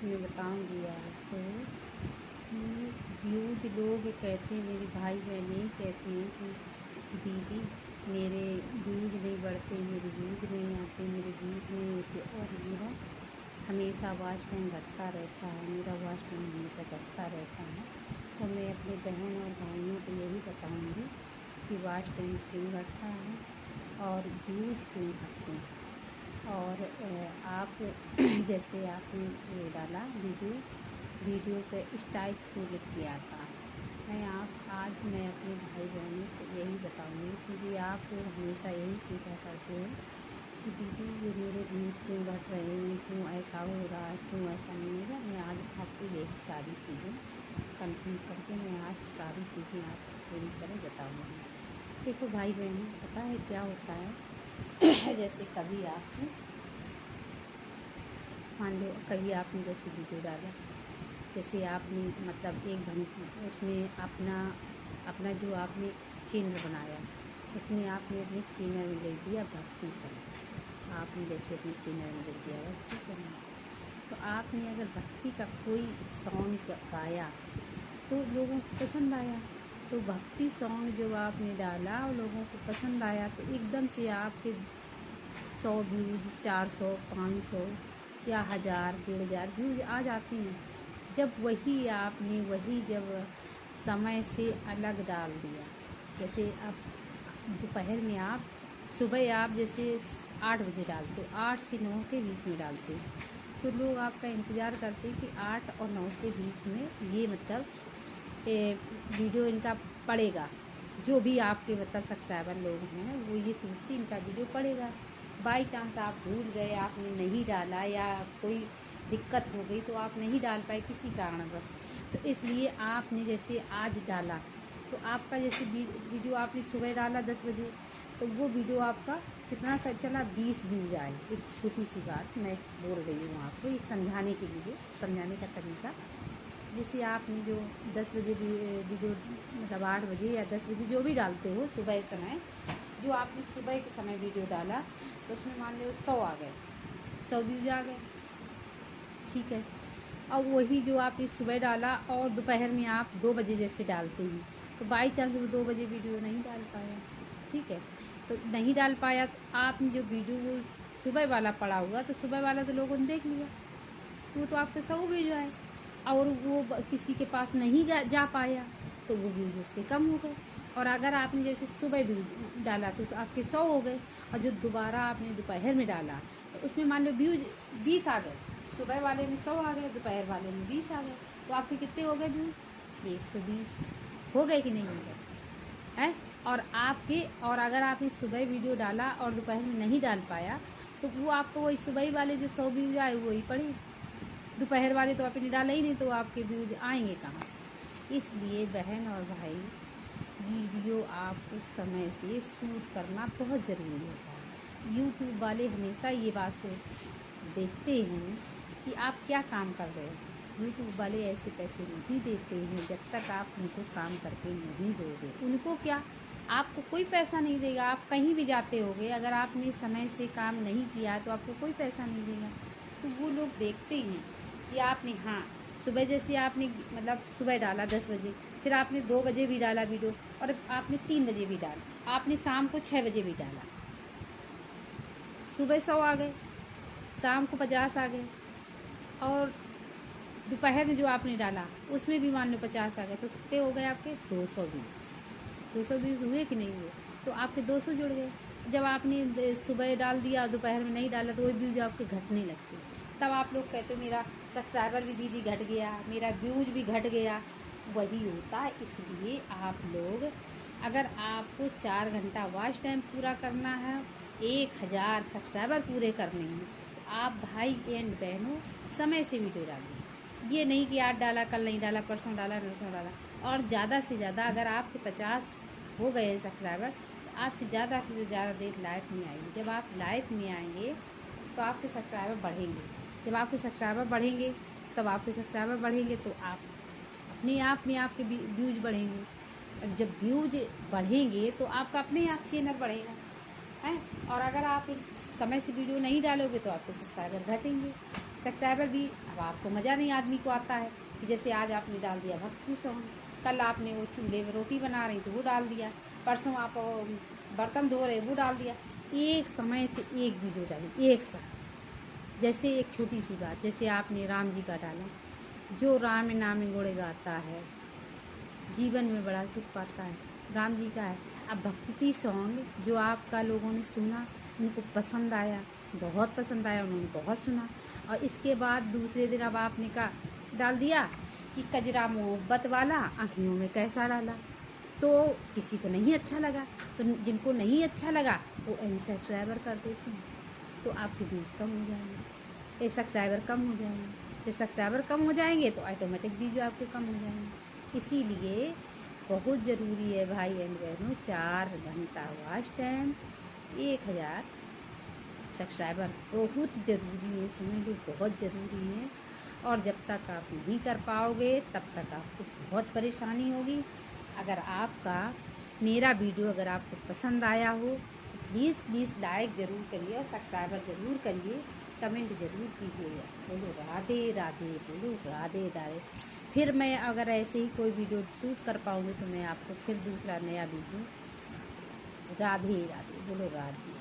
मैं बताऊंगी आपको कि व्यूज लोग कहते हैं, मेरे भाई बहनें कहते हैं कि दीदी मेरे व्यूज नहीं बढ़ते, मेरे व्यूज नहीं आते, मेरे व्यूज नहीं होते, और मेरा हमेशा वॉच टाइम घटता रहता है, मेरा वॉच टाइम हमेशा घटता रहता है। तो मैं अपने बहन और भाइयों को यही बताऊंगी कि वॉच टाइम क्यों घटता है और व्यूज क्यों घटते हैं। और आप जैसे आपने ये डाला वीडियो पे स्ट्राइक क्यों लिख के आता है। आज मैं अपने भाई बहनों को यही बताऊंगी, क्योंकि आप हमेशा यही पूछा करते हो कि दीदी ये मेरे व्यूज़ क्यों घट रहे हैं, क्यों ऐसा हो रहा है, क्यों ऐसा नहीं हो रहा। मैं आज आपको यही सारी चीज़ें कंफर्म करके मैं आज सारी चीज़ें आपको पूरी तरह बताऊँगी। देखो भाई बहनों, पता है क्या होता है जैसे कभी आपने मान लो, कभी आपने जैसे वीडियो डाला, जैसे आपने मतलब 1 घंटे उसमें अपना जो आपने चैनल बनाया, उसमें आपने अपने चैनल में लिख दिया भक्ति सॉन्ग। आपने जैसे अपने चैनल में लिख दिया भक्ति सॉन्ग, तो आपने अगर भक्ति का कोई सॉन्ग गाया तो लोगों को पसंद आया। तो भक्ति सॉन्ग जो आपने डाला और लोगों को पसंद आया, तो एकदम से आपके 100 व्यूज, 400, 500 या 1000, 1500 व्यूज आ जाते हैं। जब जब समय से अलग डाल दिया, जैसे अब दोपहर में सुबह आप जैसे 8 बजे डालते हो, 8 से 9 के बीच में डालते हो, तो लोग आपका इंतज़ार करते हैं कि 8 और 9 के बीच में ये मतलब वीडियो इनका पड़ेगा। जो भी आपके मतलब सब्सक्राइबर लोग हैं वो ये सोचते इनका वीडियो पड़ेगा। बाई चांस आप भूल गए, आपने नहीं डाला या कोई दिक्कत हो गई तो आप नहीं डाल पाए किसी कारणवश, तो इसलिए आपने जैसे आज डाला, तो आपका जैसे वीडियो आपने सुबह डाला 10 बजे, तो वो वीडियो आपका कितना चला, 20 व्यूज आए। एक छोटी सी बात मैं बोल रही हूँ आपको, एक समझाने के लिए, समझाने का तरीका। जैसे आपने जो 10 बजे वीडियो मतलब 8 बजे या 10 बजे जो भी डालते हो सुबह समय, जो आपने सुबह के समय वीडियो डाला, तो उसमें मान लो 100 आ गए, 100 व्यूज आ गए, ठीक है। अब वही जो आपने सुबह डाला और दोपहर में आप 2 बजे जैसे डालते हैं, तो बाई चांस वो 2 बजे वीडियो नहीं डाल पाया, ठीक है। तो नहीं डाल पाया, तो आपने जो वीडियो सुबह वाला पड़ा हुआ, तो सुबह वाला तो लोगों ने देख लिया, तो आपके 100 व्यूज आए, और वो किसी के पास नहीं जा पाया तो वो व्यूज उसके कम हो गए। और अगर आपने जैसे सुबह व्यूज डाला तो आपके 100 हो गए, और जो दोबारा आपने दोपहर में डाला तो उसमें मान लो व्यूज 20 आ गए, सुबह वाले में 100 आ गए, दोपहर वाले में 20 आ गए, तो आपके कितने हो गए व्यूज, 120 हो गए कि नहीं हो गए हैं। और अगर आपने सुबह वीडियो डाला और दोपहर में नहीं डाल पाया, तो वो आपको वही सुबह वाले जो 100 व्यूज आए वही पड़े, दोपहर वाले तो आपने डाला ही नहीं, तो आपके व्यूज आएंगे कहाँ से। इसलिए बहन और भाई, वीडियो आपको समय से शूट करना बहुत ज़रूरी होता है। यूट्यूब वाले हमेशा ये बात देखते हैं कि आप क्या काम कर रहे हो। यूट्यूब वाले ऐसे पैसे नहीं देते हैं जब तक आप उनको काम करके नहीं दोगे। उनको क्या, आपको कोई पैसा नहीं देगा। आप कहीं भी जाते होगे, अगर आपने समय से काम नहीं किया तो आपको कोई पैसा नहीं देगा। तो वो लोग देखते हैं कि आपने, हाँ, सुबह जैसे आपने मतलब सुबह डाला 10 बजे, फिर आपने 2 बजे भी डाला वीडियो, और आपने 3 बजे भी डाला, आपने शाम को 6 बजे भी डाला, सुबह 100 आ गए, शाम को 50 आ गए, और दोपहर में जो आपने डाला उसमें भी मान लो 50 आ गए, तो कितने हो गए आपके 200 व्यूज। 200 व्यूज हुए कि नहीं हुए, तो आपके 200 जुड़ गए। जब आपने सुबह डाल दिया, दोपहर में नहीं डाला, तो वही व्यूज आपके घटने लगते। तब आप लोग कहते हो मेरा सब्सक्राइबर भी दीदी घट गया, मेरा व्यूज भी घट गया। वही होता है। इसलिए आप लोग, अगर आपको 4 घंटा वॉच टाइम पूरा करना है, 1000 सब्सक्राइबर पूरे करने हैं, तो आप भाई एंड बहनों समय से वीडियो डालिए। ये नहीं कि आज डाला कल नहीं डाला, परसों डाला नरसों डाला। और ज़्यादा से ज़्यादा, अगर आपके 50 हो गए हैं सब्सक्राइबर, तो आपसे ज़्यादा से ज़्यादा देर लाइफ में आएंगे। जब आप लाइफ में आएंगे तो आपके सब्सक्राइबर बढ़ेंगे। जब आपके सब्सक्राइबर बढ़ेंगे, तो आप अपने आप में आपके व्यूज बढ़ेंगे। अब जब व्यूज बढ़ेंगे तो आपका अपने आप चैनल बढ़ेगा, है। और अगर आप समय से वीडियो नहीं डालोगे तो आपके सब्सक्राइबर घटेंगे। सब्सक्राइबर भी, अब आपको मज़ा नहीं आदमी को आता है कि जैसे आज आपने डाल दिया भक्ति सॉन्ग, कल आपने वो चूल्हे में रोटी बना रही तो वो डाल दिया, परसों आप बर्तन धो रहे वो डाल दिया। एक समय से एक वीडियो डाली एक साथ। जैसे एक छोटी सी बात, जैसे आपने राम जी का डाला, जो राम नाम गुण गाता है जीवन में बड़ा सुख पाता है, राम जी का है। अब भक्ति सॉन्ग जो आपका लोगों ने सुना, उनको पसंद आया, बहुत पसंद आया, उन्होंने बहुत सुना। और इसके बाद दूसरे दिन अब आपने का डाल दिया कि कजरा मोहब्बत वाला आँखियों में कैसा डाला, तो किसी को नहीं अच्छा लगा। तो जिनको नहीं अच्छा लगा वो अनसब्सक्राइबर कर देते हैं, तो आपके व्यूज़ कम हो जाएंगे, ये सब्सक्राइबर कम हो जाएंगे। जब सब्सक्राइबर कम हो जाएंगे तो ऑटोमेटिक वीडियो आपके कम हो जाएंगे। इसीलिए बहुत ज़रूरी है भाई एंड बहनों, 4 घंटा वॉच टाइम, 1000 सब्सक्राइबर बहुत ज़रूरी है, समझ लो बहुत ज़रूरी है। और जब तक आप नहीं कर पाओगे तब तक आपको बहुत परेशानी होगी। अगर आपका मेरा वीडियो अगर आपको पसंद आया हो तो प्लीज़ लाइक ज़रूर करिए और सब्सक्राइबर ज़रूर करिए, कमेंट ज़रूर कीजिएगा। बोलो राधे राधे, बोलो राधे राधे। फिर मैं अगर ऐसे ही कोई वीडियो शूट कर पाऊँगी तो मैं आपको फिर दूसरा नया वीडियो, राधे राधे, बोलो राधे।